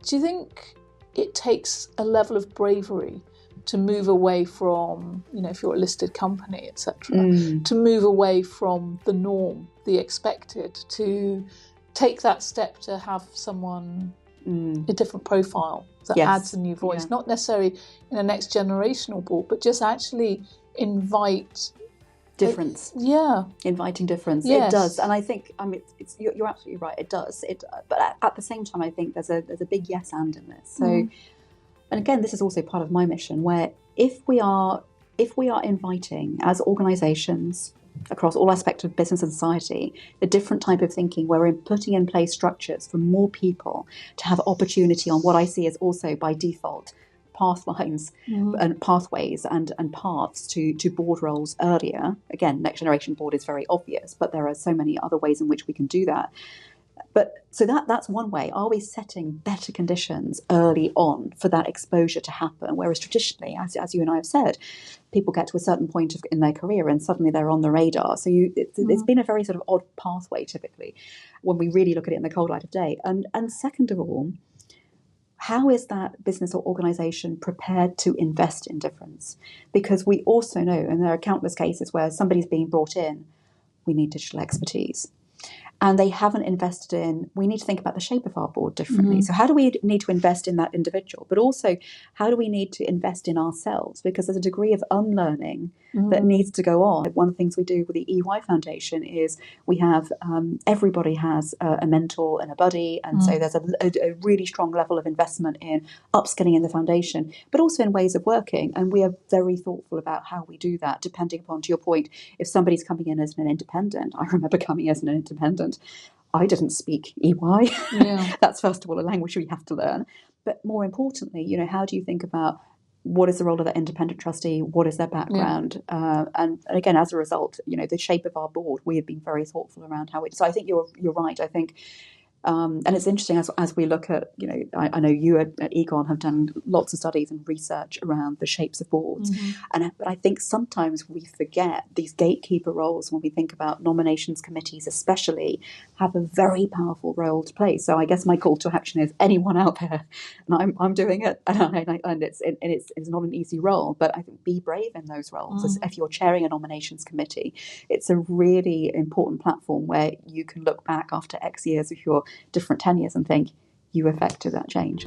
Do you think it takes a level of bravery to move away from, if you're a listed company, etc., to move away from the norm, the expected, to take that step to have someone a different profile that adds a new voice, not necessarily in a next generational board, but just actually invite difference. Inviting difference. Yes. It does. And I think, you're absolutely right, it does. But at the same time, I think there's a big yes and in this. So, and again, this is also part of my mission, where if we are inviting, as organisations across all aspects of business and society, a different type of thinking, where we're putting in place structures for more people to have opportunity on what I see as also by default pathways and pathways and paths to board roles earlier. Again, next generation board is very obvious, but there are so many other ways in which we can do that. But so that's one way. Are we setting better conditions early on for that exposure to happen? Whereas traditionally, as you and I have said, people get to a certain point in their career and suddenly they're on the radar. So it's been a very sort of odd pathway typically when we really look at it in the cold light of day. And second of all, how is that business or organisation prepared to invest in difference? Because we also know, and there are countless cases where somebody's being brought in, we need digital expertise. And they haven't invested in, we need to think about the shape of our board differently. So how do we need to invest in that individual? But also, how do we need to invest in ourselves? Because there's a degree of unlearning that needs to go on. One of the things we do with the EY Foundation is we have, everybody has a mentor and a buddy. And so there's a really strong level of investment in upskilling in the foundation, but also in ways of working. And we are very thoughtful about how we do that, depending upon, to your point, if somebody's coming in as an independent. I remember coming as an independent. I didn't speak EY. That's first of all a language we have to learn. But more importantly, how do you think about what is the role of that independent trustee? What is their background? And again, as a result, the shape of our board, we have been very thoughtful around how it. So I think you're right. I think. And it's interesting as we look at, I know you at Egon have done lots of studies and research around the shapes of boards. But I think sometimes we forget these gatekeeper roles when we think about nominations committees, especially, have a very powerful role to play. So I guess my call to action is anyone out there, and I'm doing it, and it's not an easy role, but I think be brave in those roles. As if you're chairing a nominations committee, it's a really important platform where you can look back after X years of your different tenures and think you affected that change.